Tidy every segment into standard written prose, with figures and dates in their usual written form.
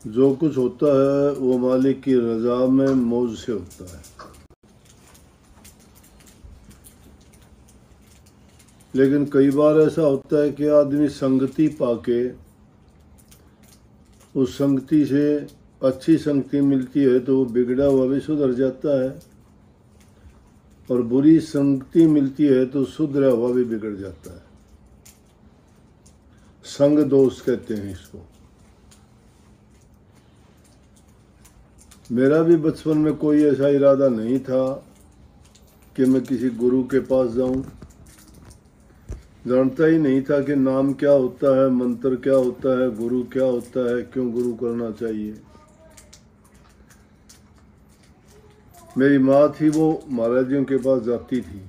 जो कुछ होता है वो मालिक की रजा में मौज से होता है। लेकिन कई बार ऐसा होता है कि आदमी संगति पाके उस संगति से अच्छी संगति मिलती है तो वो बिगड़ा हुआ भी सुधर जाता है, और बुरी संगति मिलती है तो सुधरा हुआ भी बिगड़ जाता है। संग दोष कहते हैं इसको। मेरा भी बचपन में कोई ऐसा इरादा नहीं था कि मैं किसी गुरु के पास जाऊं। जानता ही नहीं था कि नाम क्या होता है, मंत्र क्या होता है, गुरु क्या होता है, क्यों गुरु करना चाहिए। मेरी माँ थी, वो महाराजियों के पास जाती थी।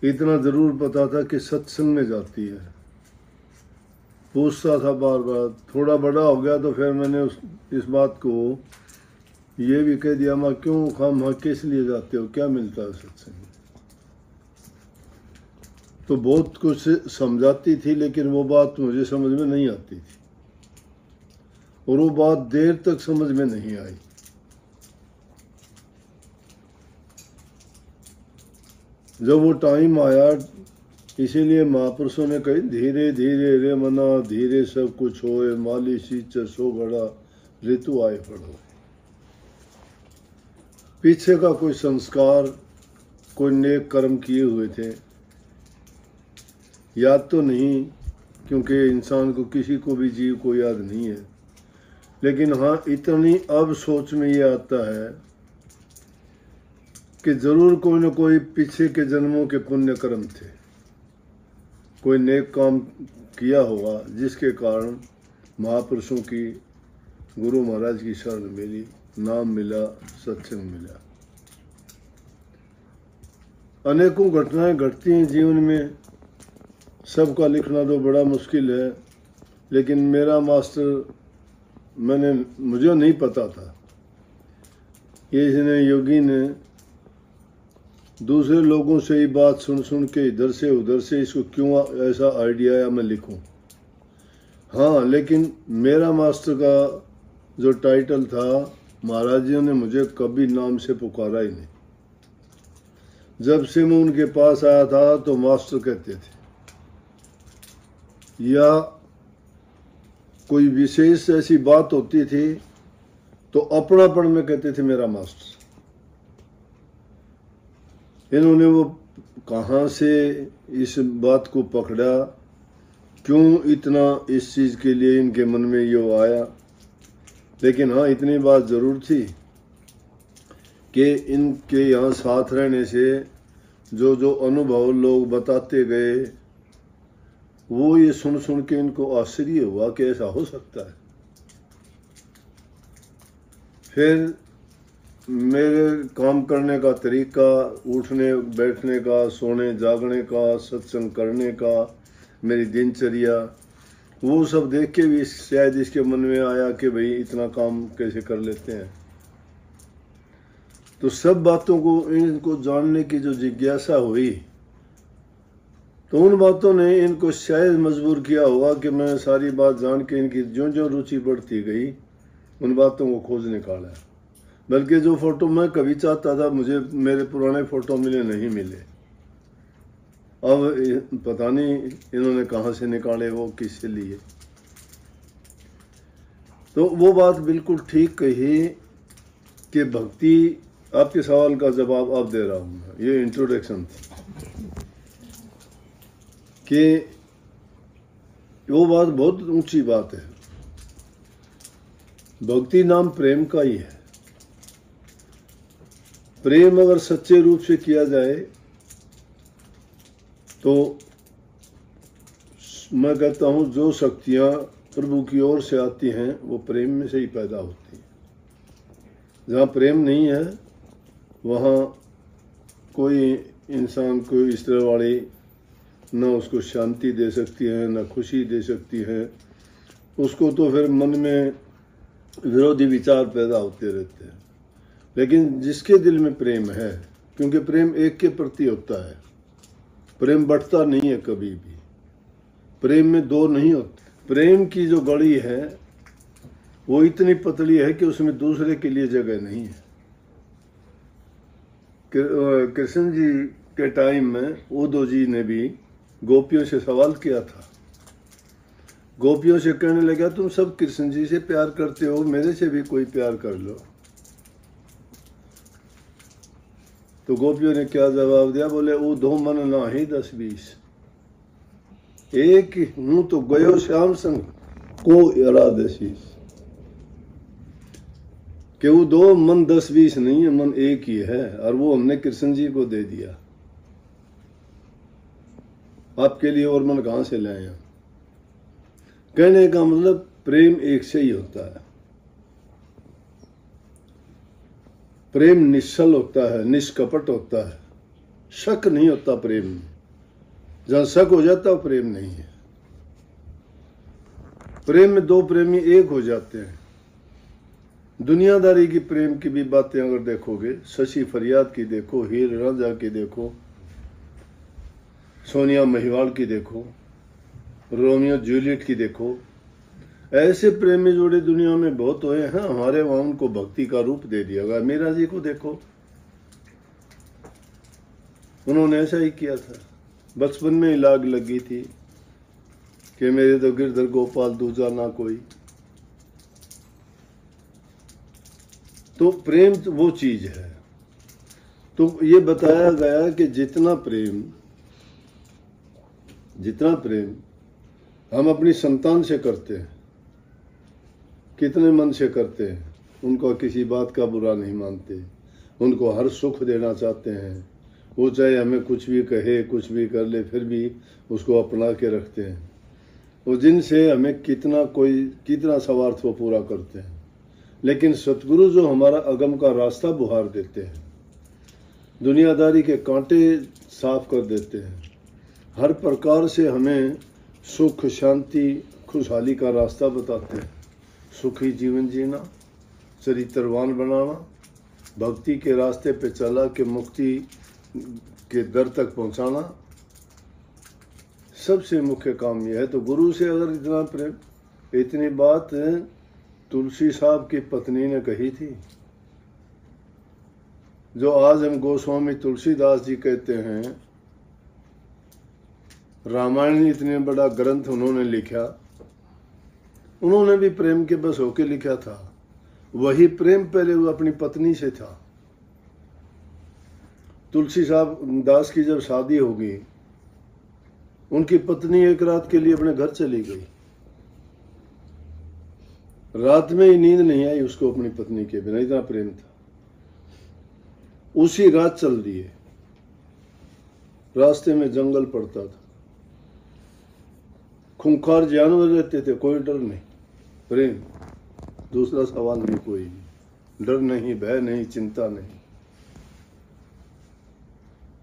इतना जरूर पता था कि सत्संग में जाती है। पूछता था बार बार। थोड़ा बड़ा हो गया तो फिर मैंने इस बात को ये भी कह दिया, माँ क्यों खाम किस लिए जाते हो, क्या मिलता है सत्संग में। तो बहुत कुछ समझाती थी, लेकिन वो बात मुझे समझ में नहीं आती थी, और वो बात देर तक समझ में नहीं आई। जब वो टाइम आया, इसीलिए महापुरुषों ने कही धीरे धीरे रे मना, धीरे सब कुछ होए, माली सींच सो बड़ा, ऋतु आए पड़ो। पीछे का कोई संस्कार, कोई नेक कर्म किए हुए थे, याद तो नहीं, क्योंकि इंसान को किसी को भी जीव को याद नहीं है। लेकिन हाँ, इतनी अब सोच में ये आता है कि जरूर कोई न कोई पीछे के जन्मों के पुण्य कर्म थे, कोई नेक काम किया होगा जिसके कारण महापुरुषों की, गुरु महाराज की शरण मिली, नाम मिला, सत्संग मिला। अनेकों घटनाएं घटती हैं जीवन में, सबका लिखना तो बड़ा मुश्किल है। लेकिन मेरा मास्टर, मुझे नहीं पता था, ये इसने योगी ने दूसरे लोगों से ही बात सुन सुन के इधर से उधर से इसको क्यों ऐसा आइडिया आया मैं लिखूं। हाँ, लेकिन मेरा मास्टर का जो टाइटल था, महाराज जी ने मुझे कभी नाम से पुकारा ही नहीं। जब से मैं उनके पास आया था तो मास्टर कहते थे, या कोई विशेष ऐसी बात होती थी तो अपनापन में कहते थे मेरा मास्टर। इन्होंने वो कहाँ से इस बात को पकड़ा, क्यों इतना इस चीज़ के लिए इनके मन में ये आया। लेकिन हाँ, इतनी बात ज़रूर थी कि इनके यहाँ साथ रहने से जो जो अनुभव लोग बताते गए, वो ये सुन सुन के इनको आश्चर्य हुआ कि ऐसा हो सकता है। फिर मेरे काम करने का तरीका, उठने बैठने का, सोने जागने का, सत्संग करने का, मेरी दिनचर्या, वो सब देख के भी शायद इसके मन में आया कि भाई इतना काम कैसे कर लेते हैं। तो सब बातों को, इनको जानने की जो जिज्ञासा हुई, तो उन बातों ने इनको शायद मजबूर किया होगा कि मैं सारी बात जान के इनकी जो जो रुचि बढ़ती गई, उन बातों को खोज निकाला। बल्कि जो फोटो मैं कभी चाहता था, मुझे मेरे पुराने फोटो मिले नहीं मिले। अब पता नहीं इन्होंने कहाँ से निकाले, वो किससे लिए। तो वो बात बिल्कुल ठीक कही कि भक्ति, आपके सवाल का जवाब अब दे रहा हूँ, ये इंट्रोडक्शन थी कि वो बात बहुत ऊंची बात है। भक्ति नाम प्रेम का ही है। प्रेम अगर सच्चे रूप से किया जाए तो मैं कहता हूं जो शक्तियां प्रभु की ओर से आती हैं वो प्रेम में से ही पैदा होती हैं। जहाँ प्रेम नहीं है वहाँ कोई इंसान को इस तरह वाली न उसको शांति दे सकती है, न खुशी दे सकती है। उसको तो फिर मन में विरोधी विचार पैदा होते रहते हैं। लेकिन जिसके दिल में प्रेम है, क्योंकि प्रेम एक के प्रति होता है, प्रेम बढ़ता नहीं है कभी भी, प्रेम में दो नहीं होते। प्रेम की जो गढ़ी है वो इतनी पतली है कि उसमें दूसरे के लिए जगह नहीं है। कृष्ण जी के टाइम में उद्धव जी ने भी गोपियों से सवाल किया था। गोपियों से कहने लगा, तुम सब कृष्ण जी से प्यार करते हो, मेरे से भी कोई प्यार कर लो। तो गोपियों ने क्या जवाब दिया? बोले, वो दो मन ना ही 10-20, एक हूं तो गयो श्याम संग को इरादशीस। कि वो दो मन 10-20 नहीं है, मन एक ही है, और वो हमने कृष्ण जी को दे दिया। आपके लिए और मन कहां से लाए हैं? कहने का मतलब प्रेम एक से ही होता है। प्रेम निश्चल होता है, निष्कपट होता है, शक नहीं होता प्रेम में। जहां शक हो जाता है प्रेम नहीं है। प्रेम में दो प्रेमी एक हो जाते हैं। दुनियादारी की प्रेम की भी बातें अगर देखोगे, शशि फरियाद की देखो, हीर रांझा की देखो, सोनिया महिवाल की देखो, रोमियो जूलियट की देखो, ऐसे प्रेमी जोड़े दुनिया में बहुत हुए हैं। हमारे वहां उनको भक्ति का रूप दे दिया गया। मीरा जी को देखो, उन्होंने ऐसा ही किया था। बचपन में ही लाग लगी थी कि मेरे तो गिरधर गोपाल दूजा ना कोई। तो प्रेम तो वो चीज है। तो ये बताया गया कि जितना प्रेम हम अपनी संतान से करते हैं, कितने मन से करते हैं, उनको किसी बात का बुरा नहीं मानते, उनको हर सुख देना चाहते हैं। वो चाहे हमें कुछ भी कहे, कुछ भी कर ले, फिर भी उसको अपना के रखते हैं। वो जिनसे हमें कितना स्वार्थ वो पूरा करते हैं। लेकिन सतगुरु जो हमारा अगम का रास्ता बुहार देते हैं, दुनियादारी के कांटे साफ कर देते हैं, हर प्रकार से हमें सुख, शांति, खुशहाली का रास्ता बताते हैं। सुखी जीवन जीना, चरित्रवान बनाना, भक्ति के रास्ते पे चला के मुक्ति के दर तक पहुंचाना, सबसे मुख्य काम यह है। तो गुरु से अगर इतना प्रेम, इतनी बात तुलसी साहब की पत्नी ने कही थी, जो आज हम गोस्वामी तुलसीदास जी कहते हैं। रामायण इतने बड़ा ग्रंथ उन्होंने लिखा, उन्होंने भी प्रेम के बस होके लिखा था। वही प्रेम पहले वो अपनी पत्नी से था। तुलसी साहब दास की जब शादी होगी, उनकी पत्नी एक रात के लिए अपने घर चली गई। रात में ही नींद नहीं आई उसको अपनी पत्नी के बिना, इतना प्रेम था। उसी रात चल दिए। रास्ते में जंगल पड़ता था, खूंखार जानवर रहते थे, कोई डर नहीं, प्रेम, दूसरा सवाल नहीं, कोई नहीं, डर नहीं, भय नहीं, चिंता नहीं।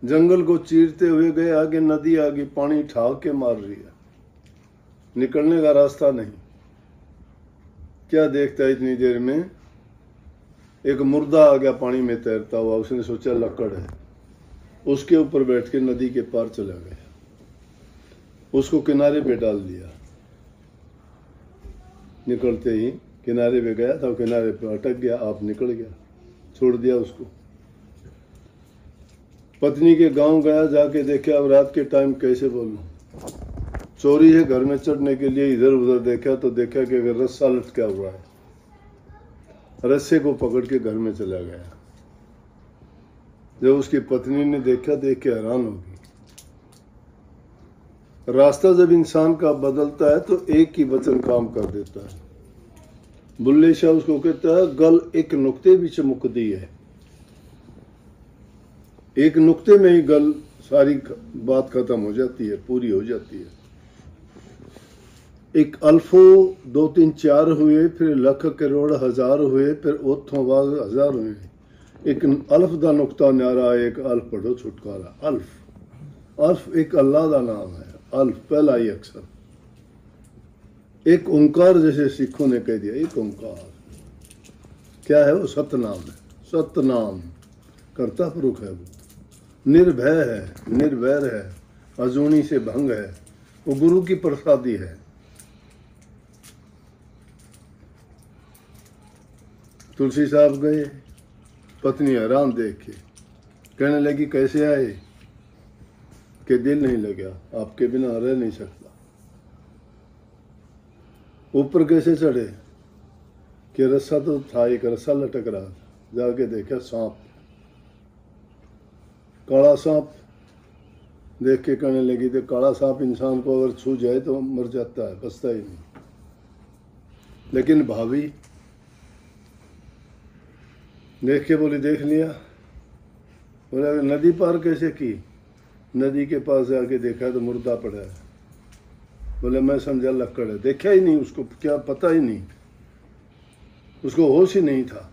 जंगल को चीरते हुए गए, आगे नदी आ गई, पानी ठाक के मार रही है, निकलने का रास्ता नहीं। क्या देखता है, इतनी देर में एक मुर्दा आ गया पानी में तैरता हुआ। उसने सोचा लकड़ है, उसके ऊपर बैठ के नदी के पार चला गया, उसको किनारे पे डाल दिया। निकलते ही किनारे पे गया था, किनारे पे अटक गया, आप निकल गया, छोड़ दिया उसको। पत्नी के गांव गया, जाके देखा अब रात के टाइम कैसे बोलूं, चोरी है, घर में चढ़ने के लिए इधर उधर देखा तो देखा कि अगर रस्सा लटका हुआ है, रस्से को पकड़ के घर में चला गया। जब उसकी पत्नी ने देखा, देख के हैरान हो गई। रास्ता जब इंसान का बदलता है तो एक ही वचन काम कर देता है। बुल्ले शाह उसको कहता है, गल एक नुक्ते भी चमुकदी है। एक नुक्ते में ही गल सारी बात खत्म हो जाती है, पूरी हो जाती है। एक अल्फो 2 3 4 हुए, फिर लख करोड़ हजार हुए, फिर ओथों बाद हजार हुए। एक अल्फ दा नुक्ता न्यारा, एक अल्फ पढ़ो छुटकारा। अल्फ एक अल्लाह का नाम है, अल्फ पहला ही अक्षर। एक ओंकार, जैसे सिखों ने कह दिया, एक ओंकार क्या है? वो सतनाम है। सतनाम कर्ता पुरुष है, वो निर्भय है, निर्वैर है, अजूनी से भंग है, वो गुरु की प्रसादी है। तुलसी साहब गए, पत्नी हैरान देख के कहने लगी कैसे आए, कि दिल नहीं लगा, आपके बिना रह नहीं सकता। ऊपर कैसे चढ़े, कि रस्सा तो था, एक रस्सा लटक रहा था, जाके देखा सांप, काला सांप। देख के कहने लगी तो काला सांप इंसान को अगर छू जाए तो मर जाता है, बचता ही नहीं। लेकिन भाभी देख के बोली देख लिया। बोला नदी पार कैसे की, नदी के पास जाके देखा तो मुर्दा पड़ा है। बोले मैं समझा लक्कड़ है, देखा ही नहीं उसको, क्या पता ही नहीं, उसको होश ही नहीं था।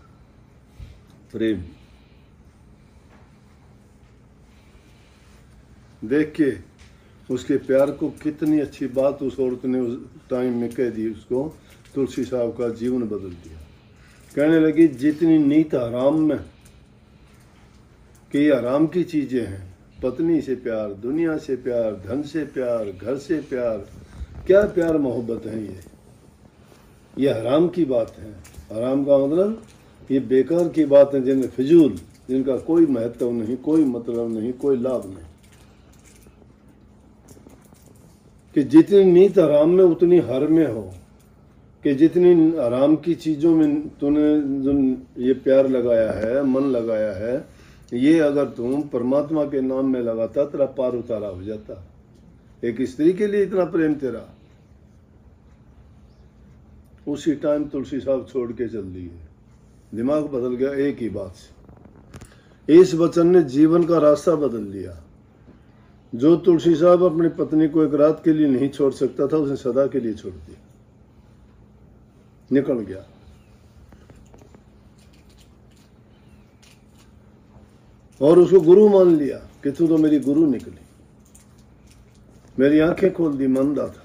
प्रेम देख के उसके प्यार को कितनी अच्छी बात उस औरत ने उस टाइम में कह दी उसको। तुलसी साहब का जीवन बदल दिया। कहने लगी जितनी नीत हराम में, कि ये हराम की चीजें हैं, पत्नी से प्यार, दुनिया से प्यार, धन से प्यार, घर से प्यार, क्या प्यार मोहब्बत है ये हराम की बात है। हराम का मतलब ये बेकार की बात है, जिनमें फिजूल, जिनका कोई महत्व नहीं, कोई मतलब नहीं, कोई लाभ नहीं। कि जितनी नीत हराम में उतनी हर में हो, कि जितनी आराम की चीज़ों में तूने जो ये प्यार लगाया है, मन लगाया है, ये अगर तुम परमात्मा के नाम में लगाता तेरा पार उतारा हो जाता। एक स्त्री के लिए इतना प्रेम तेरा। उसी टाइम तुलसी साहब छोड़ के चल दी है, दिमाग बदल गया एक ही बात से। इस वचन ने जीवन का रास्ता बदल दिया। जो तुलसी साहब अपनी पत्नी को एक रात के लिए नहीं छोड़ सकता था, उसने सदा के लिए छोड़ दिया, निकल गया। और उसको गुरु मान लिया कि तू तो मेरी गुरु निकली, मेरी आंखें खोल दी, मंदा था।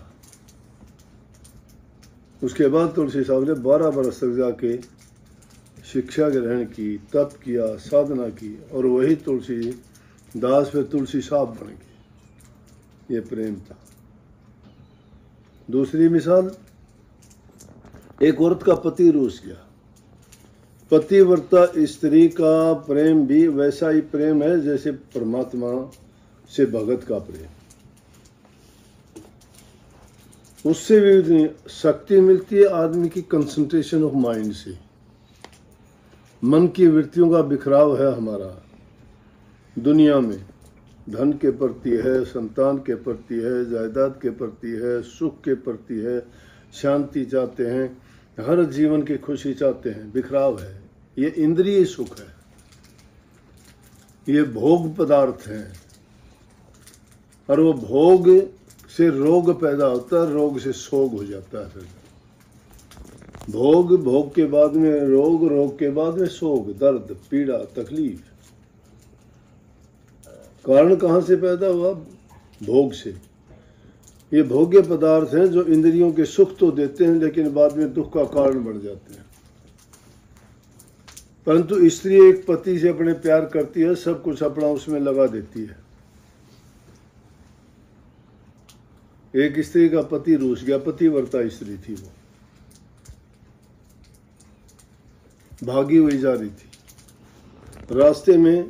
उसके बाद तुलसी साहब ने 12 बरस तक जाके शिक्षा ग्रहण की, तप किया, साधना की, और वही तुलसी दास फिर तुलसी साहब बन गए। ये प्रेम था। दूसरी मिसाल, एक औरत का पति रूस गया। पतिव्रता स्त्री का प्रेम भी वैसा ही प्रेम है जैसे परमात्मा से भगत का प्रेम। उससे भी शक्ति मिलती है आदमी की कंसंट्रेशन ऑफ माइंड से। मन की वृत्तियों का बिखराव है हमारा दुनिया में, धन के प्रति है, संतान के प्रति है, जायदाद के प्रति है, सुख के प्रति है, शांति चाहते हैं, हर जीवन की खुशी चाहते हैं, बिखराव है। ये इंद्रिय सुख है, ये भोग पदार्थ हैं, और वो भोग से रोग पैदा होता है, रोग से शोक हो जाता है। फिर भोग, भोग के बाद में रोग, रोग के बाद में शोक, दर्द, पीड़ा, तकलीफ। कारण कहाँ से पैदा हुआ? भोग से। ये भोग्य पदार्थ हैं जो इंद्रियों के सुख तो देते हैं लेकिन बाद में दुख का कारण बन जाते हैं। परंतु स्त्री एक पति से अपने प्यार करती है, सब कुछ अपना उसमें लगा देती है। एक स्त्री का पति रूस गया, पतिव्रता स्त्री थी, वो भागी हुई जा रही थी। रास्ते में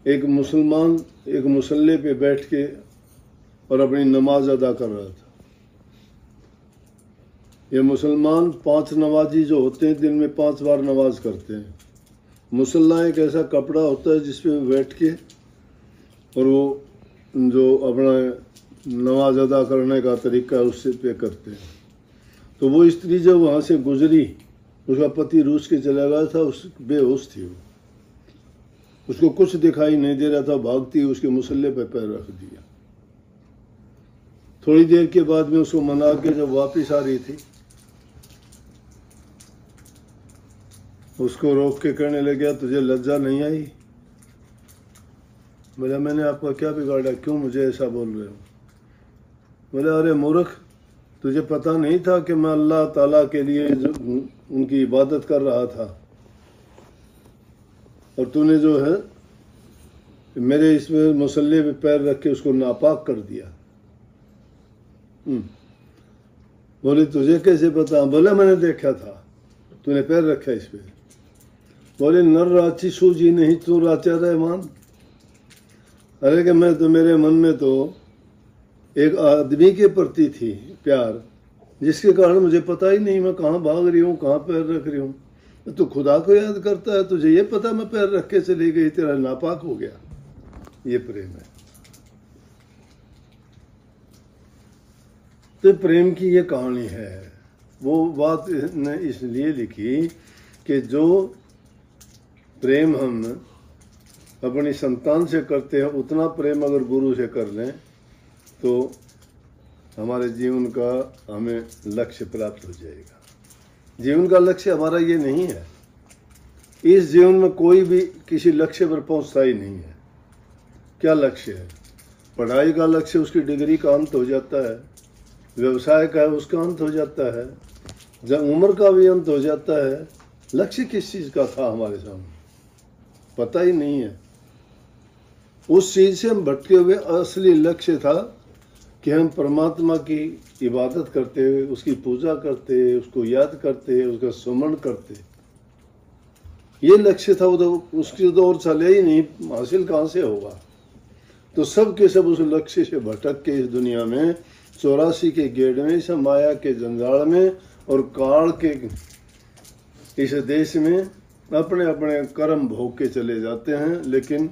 एक मुसलमान एक मुसल्ले पे बैठ के और अपनी नमाज अदा कर रहा था। ये मुसलमान 5 नमाजी जो होते हैं दिन में 5 बार नमाज करते हैं। मुसल्ला एक ऐसा कपड़ा होता है जिसपे बैठ के और वो जो अपना नमाज अदा करने का तरीका उससे पे करते हैं। तो वो स्त्री जब वहाँ से गुजरी, उसका पति रूस के चला गया था, उस बेहोश थी वो, उसको कुछ दिखाई नहीं दे रहा था, भागती उसके मुसल्ले पे पैर रख दिया। थोड़ी देर के बाद में उसको मना के जब वापस आ रही थी, उसको रोक के कहने लगे तुझे लज्जा नहीं आई? बोला मैंने आपका क्या बिगाड़ा, क्यों मुझे ऐसा बोल रहे हो? बोले अरे मूर्ख, तुझे पता नहीं था कि मैं अल्लाह ताला के लिए उनकी इबादत कर रहा था, और तूने जो है मेरे इसमें मुसल्ले पे पैर रख के उसको नापाक कर दिया। बोले तुझे कैसे पता? बोले मैंने देखा था, तूने पैर रखा इस पे। बोले नर राची सूझी नहीं तू राचा रहमान। अरे कि मैं तो, मेरे मन में तो एक आदमी के प्रति थी प्यार, जिसके कारण मुझे पता ही नहीं मैं कहाँ भाग रही हूँ, कहाँ पैर रख रही हूँ। तो खुदा को याद करता है, तुझे ये पता मैं पैर रख के चली गई, तेरा नापाक हो गया। ये प्रेम है। तो प्रेम की ये कहानी है। वो बात ने इसलिए लिखी कि जो प्रेम हम अपनी संतान से करते हैं, उतना प्रेम अगर गुरु से कर लें तो हमारे जीवन का हमें लक्ष्य प्राप्त हो जाएगा। जीवन का लक्ष्य हमारा ये नहीं है। इस जीवन में कोई भी किसी लक्ष्य पर पहुंचता ही नहीं है। क्या लक्ष्य है? पढ़ाई का लक्ष्य उसकी डिग्री का अंत हो जाता है, व्यवसाय का है उसका अंत हो जाता है, जब उम्र का भी अंत हो जाता है। लक्ष्य किस चीज़ का था हमारे सामने पता ही नहीं है। उस चीज़ से हम भटके हुए। असली लक्ष्य था कि हम परमात्मा की इबादत करते हुए, उसकी पूजा करते, उसको याद करते, उसका सुमरण करते। ये लक्ष्य था। वो तो उसकी तो और चले ही नहीं, हासिल कहाँ से होगा। तो सब के सब उस लक्ष्य से भटक के इस दुनिया में 84 के गेड़ में, इस माया के जंजाल में और काल के इस देश में अपने अपने कर्म भोग के चले जाते हैं, लेकिन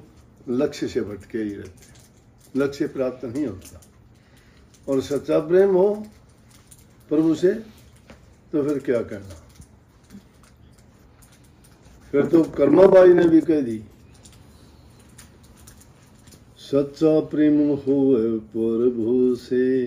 लक्ष्य से भटके ही रहते हैं। लक्ष्य प्राप्त नहीं होता। और सच्चा प्रेम हो प्रभु से तो फिर क्या कहना। फिर तो कर्माबाई ने भी कह दी, सच्चा प्रेम हो प्रभु से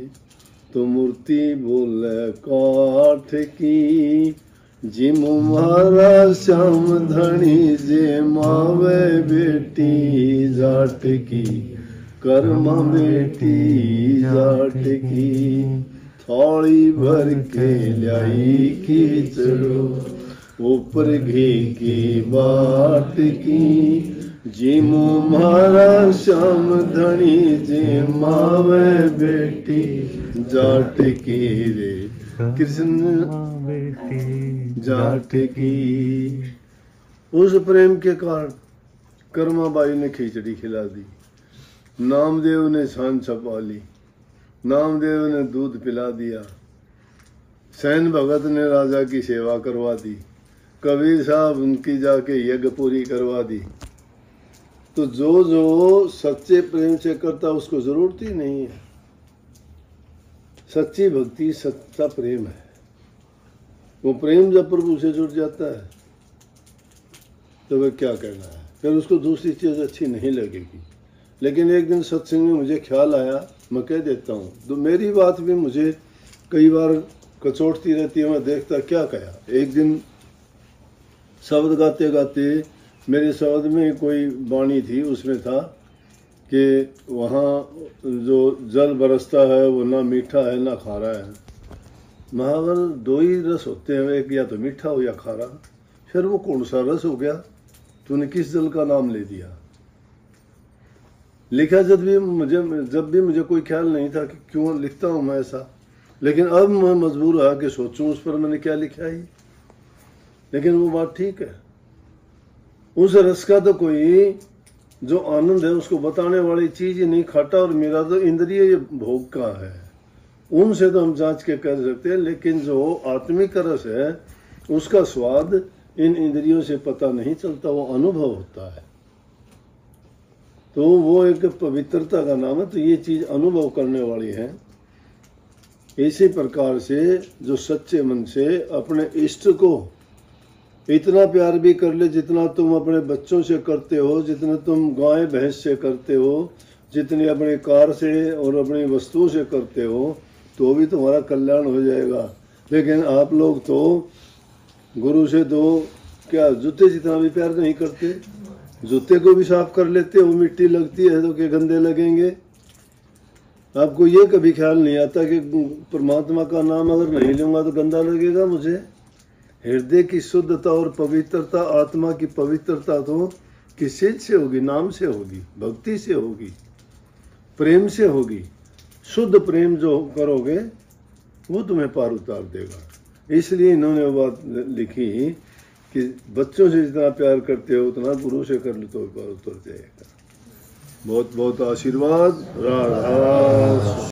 तो मूर्ति बोले काठ की। जिम मारा श्याम धनी जे मावे बेटी जाट की। कर्मा बेटी जाट की। थोड़ी भर के लाई खींचड़ो ऊपर घी की बाट की। जिमो मारा श्याम धनी जे मावे बेटी जाट की रे कृष्ण बेटी जाट की। उस प्रेम के कारण कर्माबाई ने खिचड़ी खिला दी, नामदेव ने छान छपा ली, नामदेव ने दूध पिला दिया, सैन भगत ने राजा की सेवा करवा दी, कबीर साहब उनकी जाके यज्ञ पूरी करवा दी। तो जो जो सच्चे प्रेम से करता उसको जरूरत ही नहीं है। सच्ची भक्ति सच्चा प्रेम है। वो प्रेम जब प्रभु से जुड़ जाता है तो वह क्या कहना है, फिर उसको दूसरी चीज़ अच्छी नहीं लगेगी। लेकिन एक दिन सत्संग में मुझे ख्याल आया, मैं कह देता हूँ, तो मेरी बात भी मुझे कई बार कचोटती रहती है। मैं देखता क्या कहा। एक दिन शब्द गाते गाते मेरे शब्द में कोई वाणी थी, उसमें था कि वहाँ जो जल बरसता है वो ना मीठा है ना खारा है। महावर दो ही रस होते हैं, एक या तो मीठा हो या खारा। फिर वो कौन सा रस हो गया? तूने किस जल का नाम ले दिया? लिखा जब भी मुझे कोई ख्याल नहीं था कि क्यों लिखता हूँ मैं ऐसा, लेकिन अब मैं मजबूर आ के सोचूं उस पर मैंने क्या लिखा है। लेकिन वो बात ठीक है। उस रस का तो कोई जो आनंद है उसको बताने वाली चीज ही नहीं। खाटा और मीरा तो इंद्रिय भोग का है, उनसे तो हम जांच के कर सकते हैं। लेकिन जो आत्मिक रस है उसका स्वाद इन इंद्रियों से पता नहीं चलता, वो अनुभव होता है। तो वो एक पवित्रता का नाम है। तो ये चीज अनुभव करने वाली है। इसी प्रकार से जो सच्चे मन से अपने इष्ट को इतना प्यार भी कर ले जितना तुम अपने बच्चों से करते हो, जितना तुम गाय भैंस से करते हो, जितनी अपनी कार से और अपनी वस्तुओं से करते हो, तो भी तुम्हारा कल्याण हो जाएगा। लेकिन आप लोग तो गुरु से तो क्या जूते जितना भी प्यार नहीं करते। जूते को भी साफ कर लेते हो, मिट्टी लगती है तो क्या गंदे लगेंगे। आपको ये कभी ख्याल नहीं आता कि परमात्मा का नाम अगर नहीं लूंगा तो गंदा लगेगा मुझे। हृदय की शुद्धता और पवित्रता, आत्मा की पवित्रता तो किस चीज से होगी? नाम से होगी, भक्ति से होगी, प्रेम से होगी। शुद्ध प्रेम जो करोगे वो तुम्हें पार उतार देगा। इसलिए इन्होंने वो बात लिखी कि बच्चों से जितना प्यार करते हो उतना गुरु से कर लो तो उतर जाएगा। बहुत बहुत आशीर्वाद। राधा